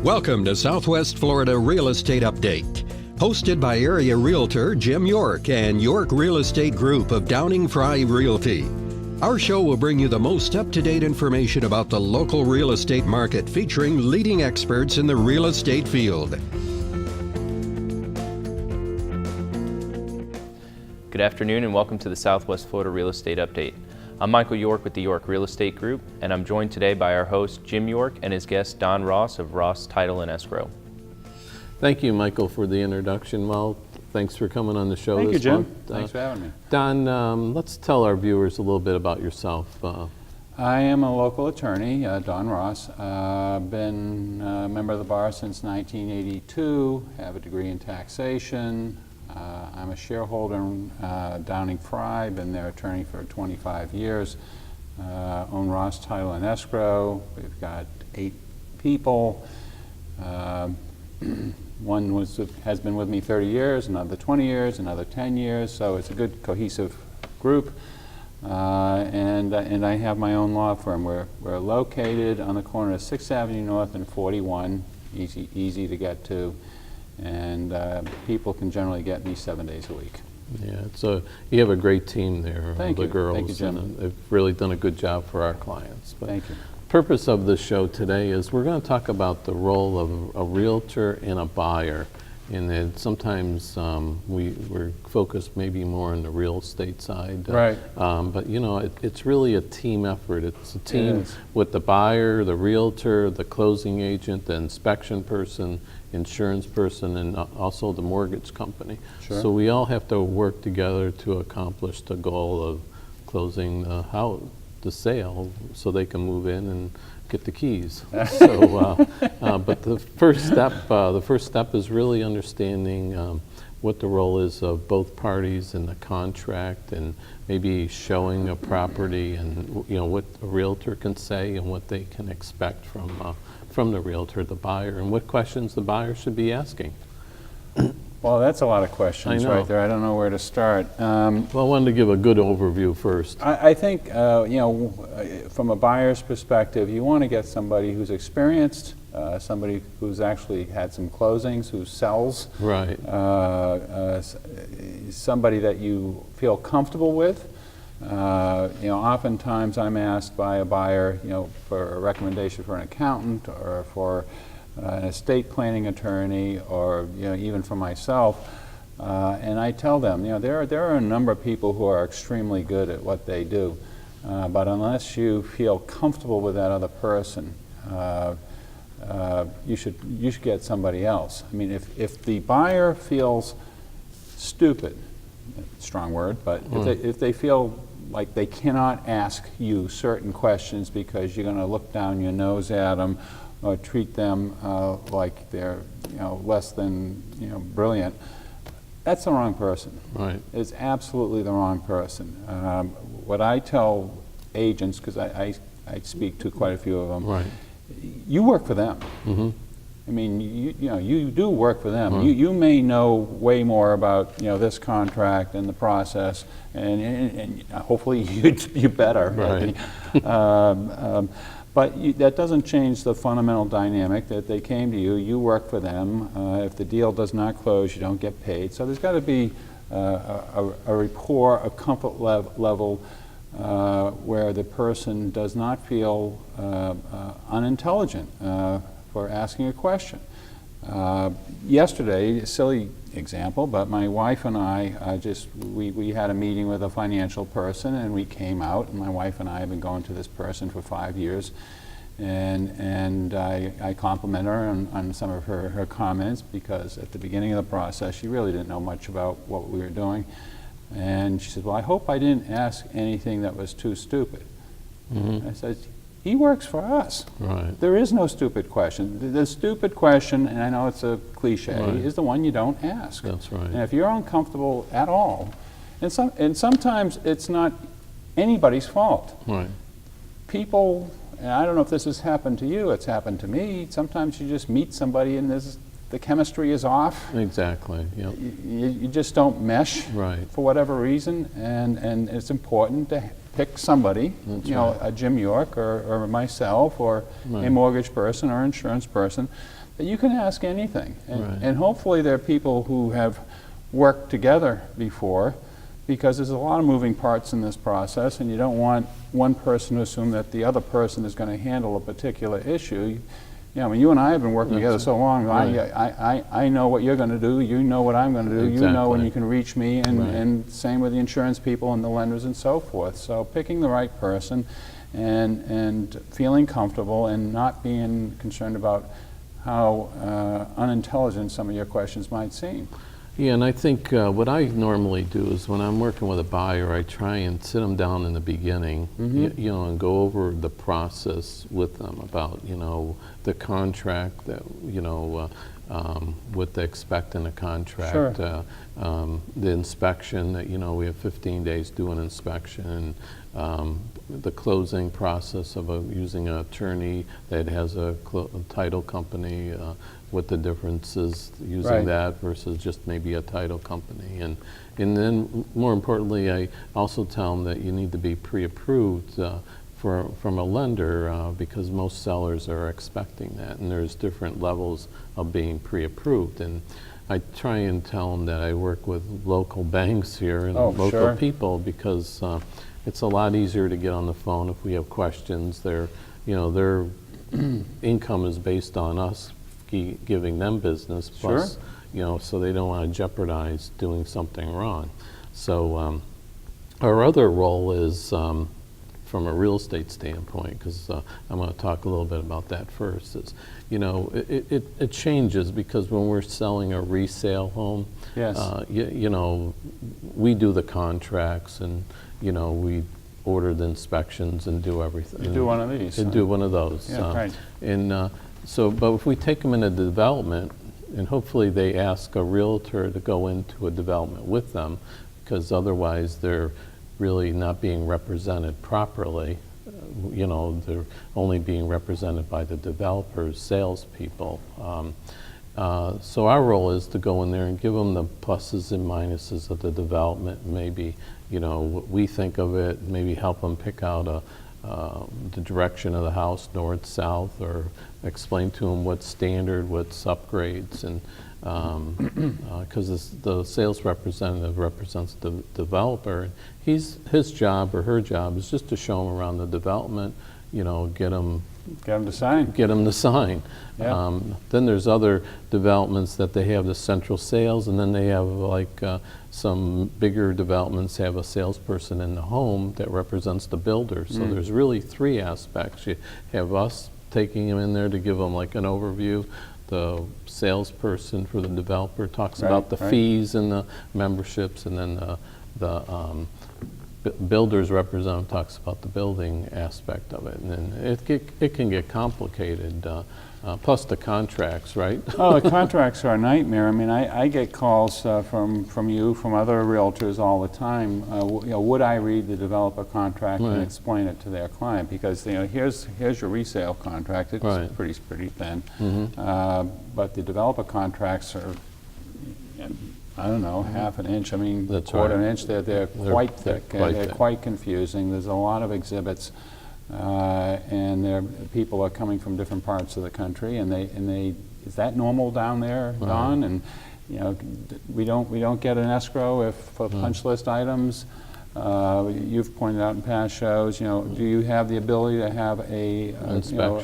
Welcome to Southwest Florida Real Estate Update, hosted by area realtor Jim York and York Real Estate Group of Downing Fry Realty. Our show will bring you the most up-to-date information about the local real estate market, featuring leading experts in the real estate field. Good afternoon and welcome to the Southwest Florida Real Estate Update. I'm Michael York with the York Real Estate Group, and I'm joined today by our host Jim York and his guest Don Ross of Ross Title and Escrow. Thank you, Michael, for the introduction. Well, thanks for coming on the show Thank this you, Jim. month. Thanks for having me. Don, let's tell our viewers a little bit about yourself. I am a local attorney, Don Ross. I've been a member of the bar since 1982, have a degree in taxation. I'm a shareholder in Downing Fry, been their attorney for 25 years. Own Ross Title and Escrow. We've got 8 people. One has been with me 30 years, another 20 years, another 10 years, so it's a good cohesive group. And I have my own law firm. We're located on the corner of 6th Avenue North and 41, easy to get to. And people can generally get me 7 days a week. Yeah, so you have a great team there, Thank the you. girls, Thank you, Jim. and they've really done a good job for our clients. But Thank you. the purpose of the show today is we're going to talk about the role of a realtor and a buyer. And then sometimes we're focused maybe more on the real estate side. Right. But you know, it's really a team effort. It's a team with the buyer, the realtor, the closing agent, the inspection person, insurance person, and also the mortgage company. Sure. So we all have to work together to accomplish the goal of closing the house, the sale, so they can move in and get the keys. So, but the first step is really understanding what the role is of both parties in the contract, and maybe showing a property, and you know what a realtor can say and what they can expect from the realtor, the buyer, and what questions the buyer should be asking. Well, that's a lot of questions right there. I don't know where to start. Well, I wanted to give a good overview first. I think, you know, from a buyer's perspective, you want to get somebody who's experienced, somebody who's actually had some closings, who sells. Right. Somebody that you feel comfortable with. You know, oftentimes I'm asked by a buyer, you know, for a recommendation for an accountant or for an estate planning attorney, or you know, even for myself, and I tell them, you know, there are a number of people who are extremely good at what they do, but unless you feel comfortable with that other person, you should get somebody else. I mean, if the buyer feels stupid, strong word, but if they feel like they cannot ask you certain questions because you're going to look down your nose at them, or treat them like they're, you know, less than, you know, brilliant, that's the wrong person. Right. It's absolutely the wrong person. What I tell agents, because I speak to quite a few of them, right, you work for them. Mm-hmm. I mean, you know, you do work for them. Right. You may know way more about, you know, this contract and the process, and hopefully you better. Right. But that doesn't change the fundamental dynamic that they came to you. You work for them. If the deal does not close, you don't get paid. So there's got to be a rapport, a comfort level where the person does not feel unintelligent for asking a question. Yesterday, a silly example, but my wife and I we had a meeting with a financial person, and we came out, and my wife and I have been going to this person for 5 years, and I compliment her on some of her comments, because at the beginning of the process she really didn't know much about what we were doing, and she said, well, I hope I didn't ask anything that was too stupid. Mm-hmm. I said, he works for us. Right. There is no stupid question. The stupid question, and I know it's a cliche, right, is the one you don't ask. That's right. And if you're uncomfortable at all, and sometimes it's not anybody's fault. Right. People, and I don't know if this has happened to you, it's happened to me, sometimes you just meet somebody and the chemistry is off. Exactly. Yep. You just don't mesh, right, for whatever reason, and it's important to pick somebody, That's you know, right. a Jim York or myself or a Right. mortgage person or insurance person, that you can ask anything. Right. And hopefully there are people who have worked together before, because there's a lot of moving parts in this process, and you don't want one person to assume that the other person is going to handle a particular issue. Yeah, I mean, you and I have been working together so long. Right. I know what you're going to do. You know what I'm going to do. You know when Exactly. you can reach me, and, Right. and same with the insurance people and the lenders and so forth. So picking the right person and feeling comfortable and not being concerned about how unintelligent some of your questions might seem. Yeah, and I think what I normally do is when I'm working with a buyer, I try and sit them down in the beginning, you know, and go over the process with them about, you know, the contract that, you know, what they expect in a contract, Sure. the inspection that, you know, we have 15 days to do an inspection, the closing process of using an attorney that has a title company, what the difference is using Right. that versus just maybe a title company. And then more importantly, I also tell them that you need to be pre-approved from a lender because most sellers are expecting that, and there's different levels of being pre-approved. And I try and tell them that I work with local banks here and Oh, local sure. people because it's a lot easier to get on the phone if we have questions. Their income is based on us giving them business, plus, Sure. you know, so they don't want to jeopardize doing something wrong. So our other role is from a real estate standpoint, because I'm going to talk a little bit about that first, is, you know, it changes because when we're selling a resale home, Yes. you know, we do the contracts and, you know, we order the inspections and do everything. You do one of these. And do one of those. Yeah, right. And so, but if we take them into development, and hopefully they ask a realtor to go into a development with them, because otherwise they're really not being represented properly. You know, they're only being represented by the developers, salespeople. So our role is to go in there and give them the pluses and minuses of the development, maybe, you know, what we think of it, maybe help them pick out the direction of the house, north, south, or explain to them what's standard, what's upgrades, and because the sales representative represents the developer, and his job or her job is just to show them around the development, you know, get them to sign. to sign. Yeah. Then there's other developments that they have the central sales, and then they have like some bigger developments have a salesperson in the home that represents the builder. So there's really three aspects. You have us taking them in there to give them like an overview. The salesperson for the developer talks about the fees and the memberships, and then the builder's representative talks about the building aspect of it. And then it can get complicated, plus the contracts, right? Oh, the contracts are a nightmare. I mean, I get calls from you, from other realtors all the time. You know, would I read the developer contract and Right. explain it to their client? Because, you know, here's your resale contract. It's Right. pretty thin. But the developer contracts are, I don't know, half an inch. I mean, That's quarter right. an inch. They're quite thick. quite They're thick. quite confusing. There's a lot of exhibits. And people are coming from different parts of the country, and they is that normal down there, Don? And you know, we don't get an escrow for punch list items. You've pointed out in past shows, you know, do you have the ability to have a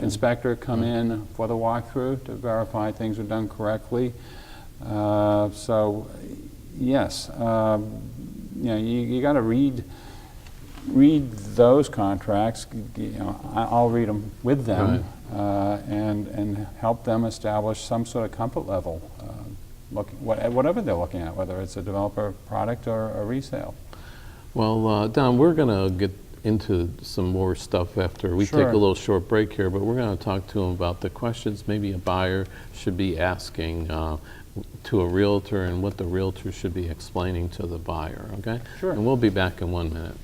inspector come in for the walkthrough to verify things are done correctly? So yes, you know, you got to read those contracts. You know, I'll read them with them, and help them establish some sort of comfort level, whatever they're looking at, whether it's a developer product or a resale. Well, Don, we're going to get into some more stuff after we take a little short break here, but we're going to talk to them about the questions maybe a buyer should be asking to a realtor and what the realtor should be explaining to the buyer, okay? Sure. And we'll be back in 1 minute.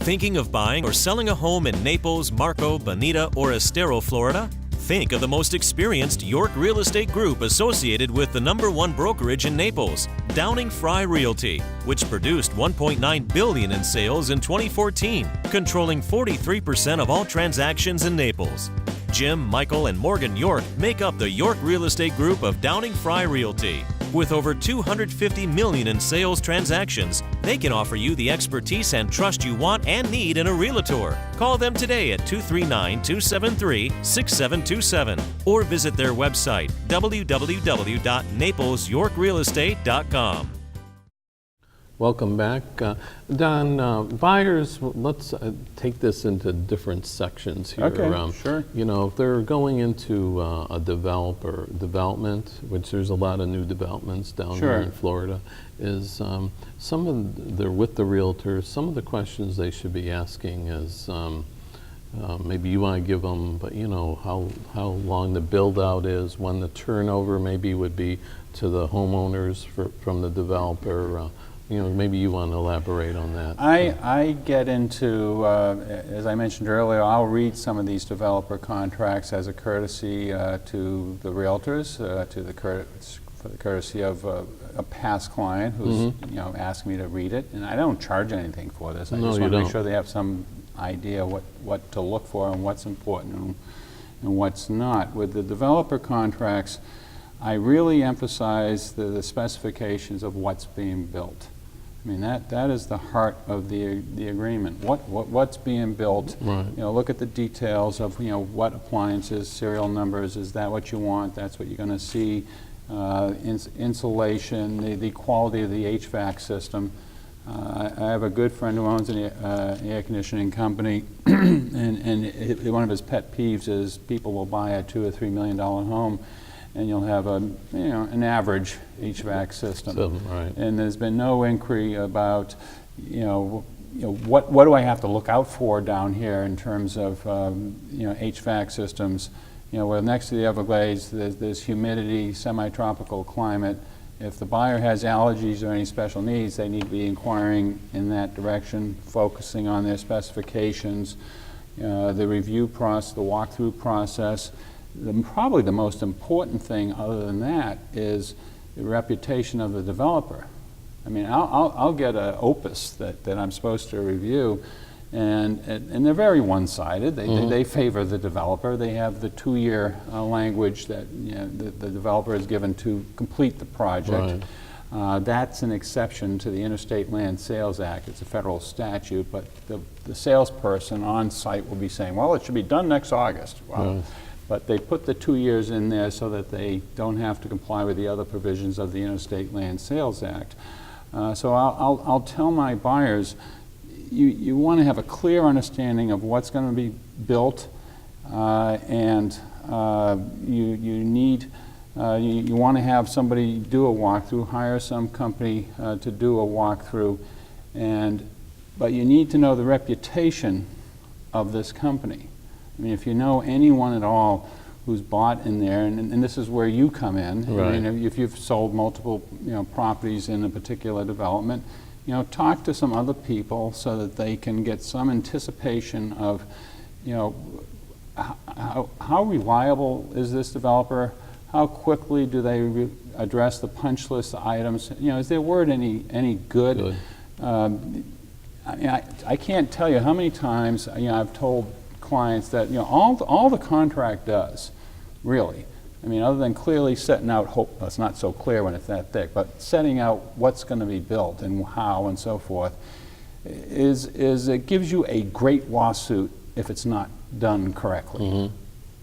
Thinking of buying or selling a home in Naples, Marco, Bonita, or Estero, Florida? Think of the most experienced York Real Estate Group associated with the #1 brokerage in Naples, Downing Fry Realty, which produced $1.9 billion in sales in 2014, controlling 43% of all transactions in Naples. Jim, Michael, and Morgan York make up the York Real Estate Group of Downing Fry Realty. With over $250 million in sales transactions, they can offer you the expertise and trust you want and need in a realtor. Call them today at 239-273-6727 or visit their website, www.naplesyorkrealestate.com. Welcome back. Don, buyers, let's take this into different sections here. Okay, sure. You know, if they're going into a development, which there's a lot of new developments down here in Florida, is they're with the realtors. Some of the questions they should be asking is, maybe you want to give them, but you know, how long the build out is, when the turnover maybe would be to the homeowners from the developer. You know, maybe you want to elaborate on that. I get into, as I mentioned earlier, I'll read some of these developer contracts as a courtesy to the realtors, for the courtesy of a past client who's you know, asked me to read it, and I don't charge anything for this. I just want to make sure they have some idea what to look for and what's important and what's not. With the developer contracts, I really emphasize the specifications of what's being built. I mean, that is the heart of the agreement. What's being built? Right. You know, look at the details of, you know, what appliances, serial numbers. Is that what you want? That's what you're going to see. Insulation, the quality of the HVAC system. I have a good friend who owns an air conditioning company, and one of his pet peeves is people will buy a $2 or $3 million home, and you'll have an average HVAC system. Right. And there's been no inquiry about, what do I have to look out for down here in terms of HVAC systems. You know, we're next to the Everglades. There's humidity, semi-tropical climate. If the buyer has allergies or any special needs, they need to be inquiring in that direction, focusing on their specifications, the review process, the walkthrough process. Probably the most important thing other than that is the reputation of the developer. I mean, I'll get an opus that I'm supposed to review, and they're very one-sided. They favor the developer. They have the 2-year language that the developer is given to complete the project. Right. That's an exception to the Interstate Land Sales Act. It's a federal statute, but the salesperson on site will be saying, well, it should be done next August. Wow. Right. But they put the 2 years in there so that they don't have to comply with the other provisions of the Interstate Land Sales Act. So I'll tell my buyers, you want to have a clear understanding of what's going to be built, and you want to have somebody do a walkthrough, hire some company to do a walkthrough, but you need to know the reputation of this company. I mean, if you know anyone at all who's bought in there, and this is where you come in. Right. I mean, if you've sold multiple properties in a particular development, talk to some other people so that they can get some anticipation of, how reliable is this developer? How quickly do they address the punch list items? Is their word any good? I mean, I can't tell you how many times I've told clients that all the contract does, really, I mean, other than clearly setting out, it's not so clear when it's that thick, but setting out what's going to be built and how and so forth, is it gives you a great lawsuit if it's not done correctly. Mm-hmm.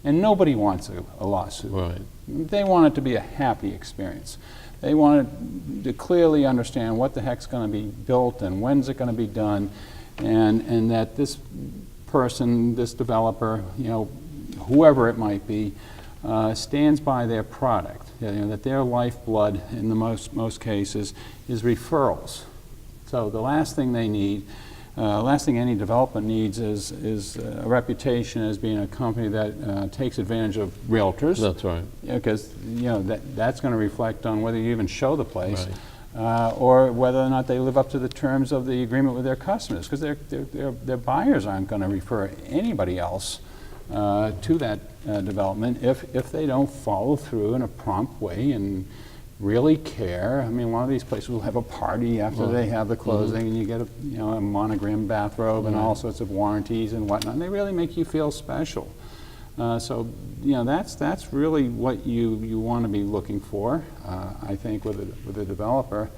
And nobody wants a lawsuit. Right. They want it to be a happy experience. They want to clearly understand what the heck's going to be built and when's it going to be done, and that this person, this developer, whoever it might be, stands by their product. That their lifeblood, in the most cases, is referrals. So the last thing they need, last thing any developer needs is a reputation as being a company that takes advantage of realtors. That's right. Because that's going to reflect on whether you even show the place. Right. Or whether or not they live up to the terms of the agreement with their customers, because their buyers aren't going to refer anybody else to that development if they don't follow through in a prompt way and really care. I mean, a lot of these places will have a party after they have the closing, and you get a monogram bathrobe and all sorts of warranties and whatnot. And they really make you feel special. So that's really what you want to be looking for. I think with a developer.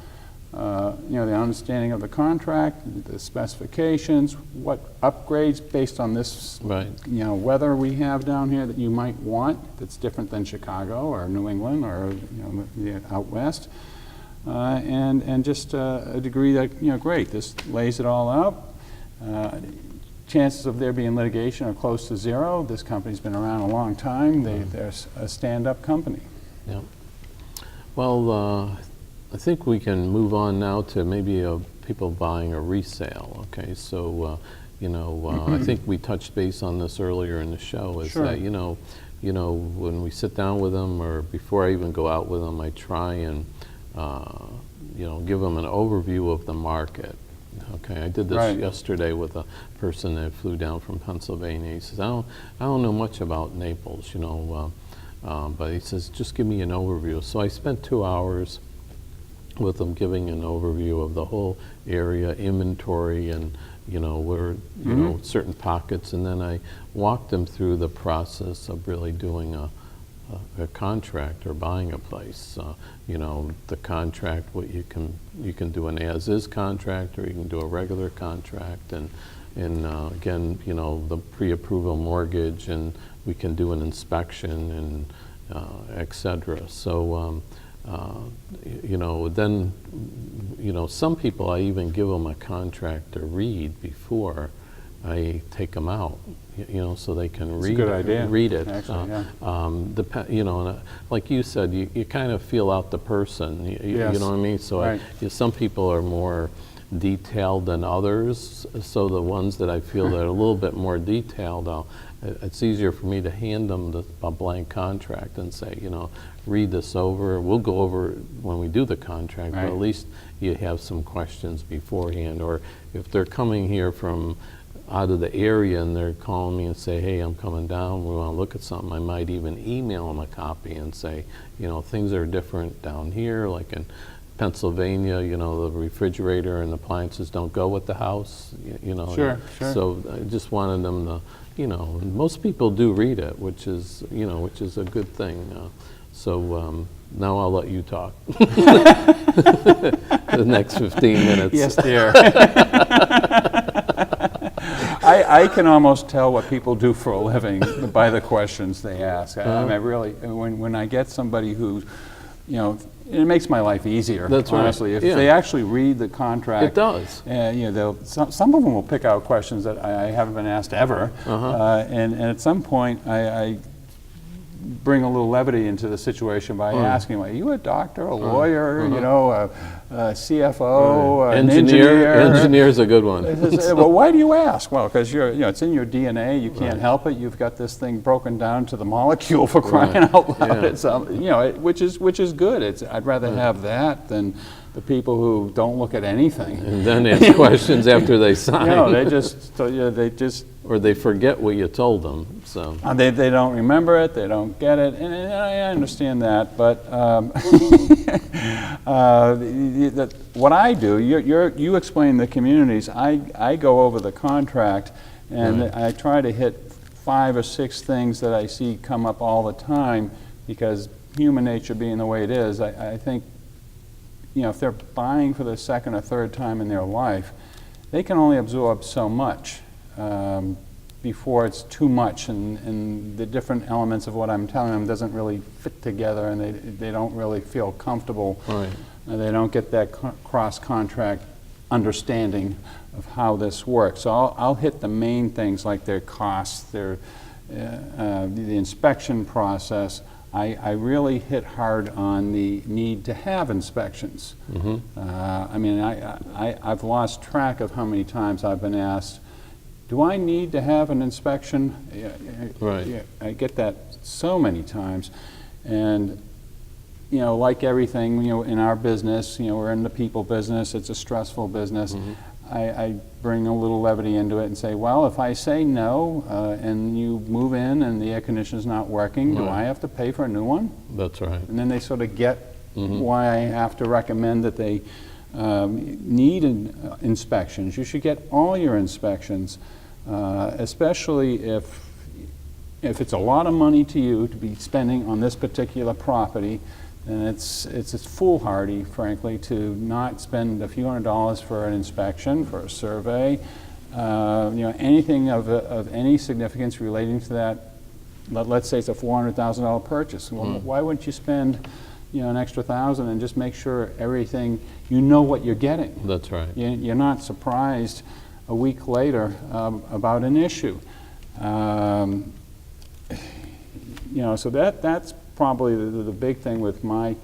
The understanding of the contract, the specifications, what upgrades based on this, weather we have down here that you might want that's different than Chicago or New England or out west, and just a degree that great, this lays it all out. Chances of there being litigation are close to zero. This company's been around a long time. They're a stand-up company. Yeah. Well. I think we can move on now to maybe people buying a resale. Okay, so I think we touched base on this earlier in the show. Is that when we sit down with them, or before I even go out with them, I try and give them an overview of the market. Okay, I did this yesterday with a person that flew down from Pennsylvania. He says, I don't know much about Naples, but he says, just give me an overview. So I spent 2 hours with them giving an overview of the whole area, inventory, and where certain pockets, and then I walked them through the process of really doing a contract or buying a place. The contract, what you can do an as-is contract, or you can do a regular contract, and again, the pre-approval mortgage, and we can do an inspection, and etc. So. Then, some people, I even give them a contract to read before I take them out, so they can read it. Actually, and like you said, you kind of feel out the person, you know what I mean? So some people are more detailed than others, so the ones that I feel that are a little bit more detailed, it's easier for me to hand them a blank contract and say, read this over. We'll go over it when we do the contract, but at least you have some questions beforehand. Or if they're coming here from out of the area and they're calling me and say, hey, I'm coming down, we want to look at something, I might even email them a copy and say, things are different down here, like in Pennsylvania, the refrigerator and appliances don't go with the house, Sure. So I just wanted them to, most people do read it, which is a good thing. So now I'll let you talk. The next 15 minutes. Yes, dear. I can almost tell what people do for a living by the questions they ask. I really, when I get somebody who, it makes my life easier. That's honestly. Right. If they actually read the contract, it does. Some of them will pick out questions that I haven't been asked ever, and at some point I bring a little levity into the situation by asking, are you a doctor, a lawyer, a CFO, an engineer? Engineer's a good one. Well, why do you ask? Well, because it's in your DNA. You can't help it. You've got this thing broken down to the molecule, for crying out loud. Yeah. Which is good. I'd rather have that than the people who don't look at anything and then ask questions after they sign. They just or they forget what you told them. So they don't remember it. They don't get it, and I understand that. But what I do, you explain the communities. I go over the contract, and I try to hit 5 or 6 things that I see come up all the time, because human nature being the way it is, I think, if they're buying for the second or third time in their life, they can only absorb so much before it's too much, and the different elements of what I'm telling them doesn't really fit together, and they don't really feel comfortable. They don't get that cross-contract understanding of how this works. So I'll hit the main things, like their costs, the inspection process. I really hit hard on the need to have inspections. I've lost track of how many times I've been asked, do I need to have an inspection? I get that so many times. And, like everything, in our business, we're in the people business, it's a stressful business. I bring a little levity into it and say, well, if I say no and you move in and the air conditioner's not working, do I have to pay for a new one? That's right. And then they sort of get why I have to recommend that they need inspections. You should get all your inspections, especially if it's a lot of money to you to be spending on this particular property. And it's foolhardy, frankly, to not spend a few $100s for an inspection, for a survey, anything of any significance relating to that. Let's say it's a $400,000 purchase. Well, why wouldn't you spend, an extra $1,000 and just make sure everything, you know what you're getting? That's right. You're not surprised a week later about an issue. So that's probably the big thing with my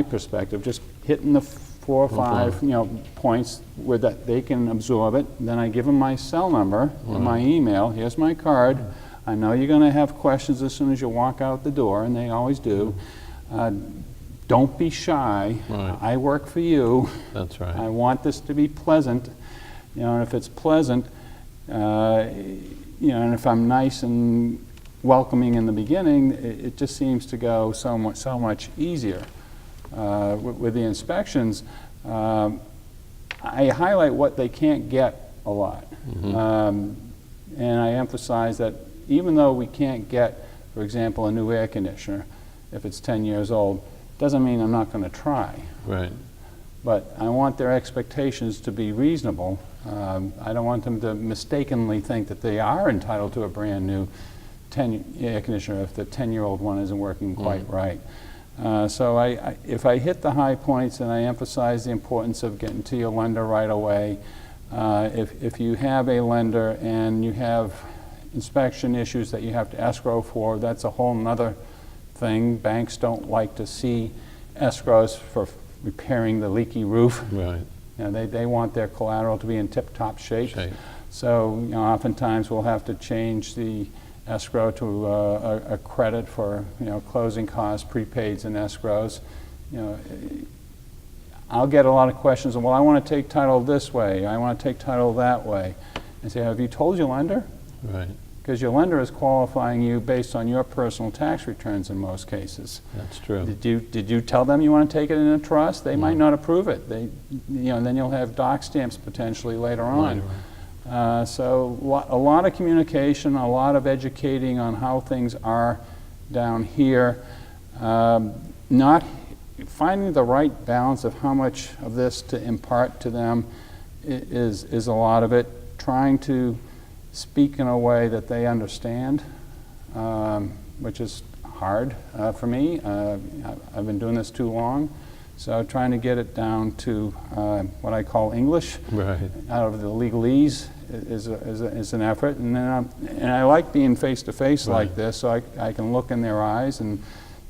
perspective, just hitting the 4 or 5 points where that they can absorb it. Then I give them my cell number and my email. Here's my card. I know you're going to have questions as soon as you walk out the door, and they always do. Don't be shy. Right. I work for you. That's right. I want this to be pleasant. And if it's pleasant, and if I'm nice and welcoming in the beginning, it just seems to go so much easier. With the inspections, I highlight what they can't get a lot. And I emphasize that even though we can't get, for example, a new air conditioner, if it's 10 years old, doesn't mean I'm not going to try. Right. But I want their expectations to be reasonable. I don't want them to mistakenly think that they are entitled to a brand new air conditioner if the 10-year-old one isn't working quite right. So if I hit the high points and I emphasize the importance of getting to your lender right away, if you have a lender and you have inspection issues that you have to escrow for, that's a whole nother thing. Banks don't like to see escrows for repairing the leaky roof. Right. They want their collateral to be in tip-top shape. So oftentimes we'll have to change the escrow to a credit for closing costs, prepaids, and escrows. I'll get a lot of questions. Well, I want to take title this way. I want to take title that way. I say, have you told your lender? Right. Because your lender is qualifying you based on your personal tax returns in most cases. That's true. Did you tell them you want to take it in a trust? They might not approve it. And then you'll have doc stamps potentially later on. So a lot of communication, a lot of educating on how things are down here. Not finding the right balance of how much of this to impart to them is a lot of it. Trying to speak in a way that they understand, which is hard for me. I've been doing this too long. So trying to get it down to what I call English, out of the legalese, is an effort. And then I like being face to face like this, so I can look in their eyes and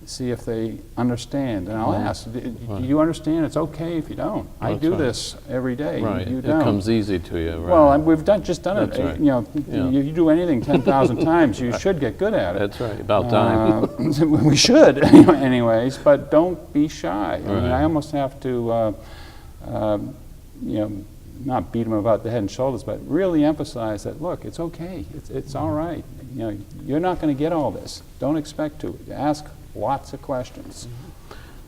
see if they understand. And I'll ask, do you understand? It's okay if you don't. I do this every day. You don't. It comes easy to you. Right. Well, we've just done That's it. right. You do anything 10,000 times, you should get good at it. That's right. About time. We should, anyways. But don't be shy. I mean, I almost have to, not beat them about the head and shoulders, but really emphasize that. Look, it's okay. It's all right. You're not going to get all this. Don't expect to. Ask lots of questions.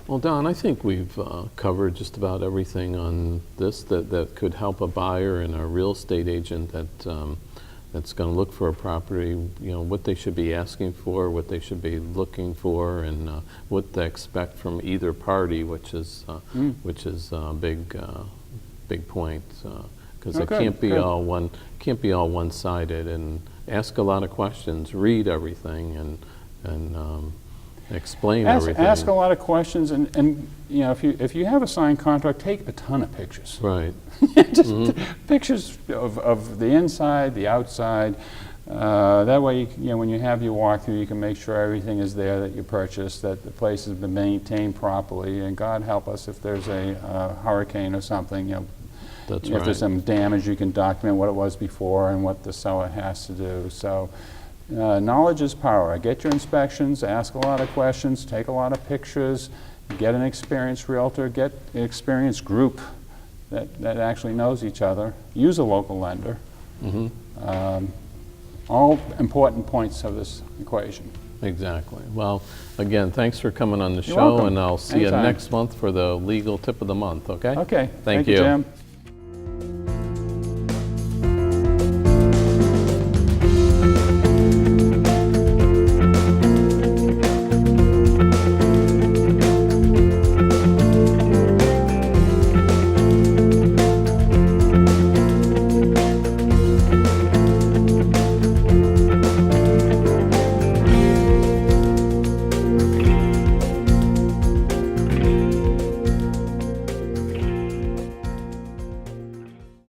Well, Don, I think we've covered just about everything on this that could help a buyer and a real estate agent that's going to look for a property. What they should be asking for, what they should be looking for, and what they expect from either party, which is a big point, because it can't be all one-sided. And ask a lot of questions, read everything, and explain everything. Ask a lot of questions, and if you have a signed contract, take a ton of pictures. Right. Just pictures of the inside, the outside. That way, when you have your walkthrough, you can make sure everything is there that you purchased, that the place has been maintained properly, and God help us if there's a hurricane or something. That's if there's some damage, you can document what it was before and what the seller has to do. So. Knowledge is power. Get your inspections, ask a lot of questions, take a lot of pictures, get an experienced realtor, get an experienced group that actually knows each other, use a local lender. Mm-hmm. All important points of this equation. Exactly. Well, again, thanks for coming on the show, welcome. and I'll see you Anytime. next month for the legal tip of the month, okay? Okay. Thank you, you. Jim.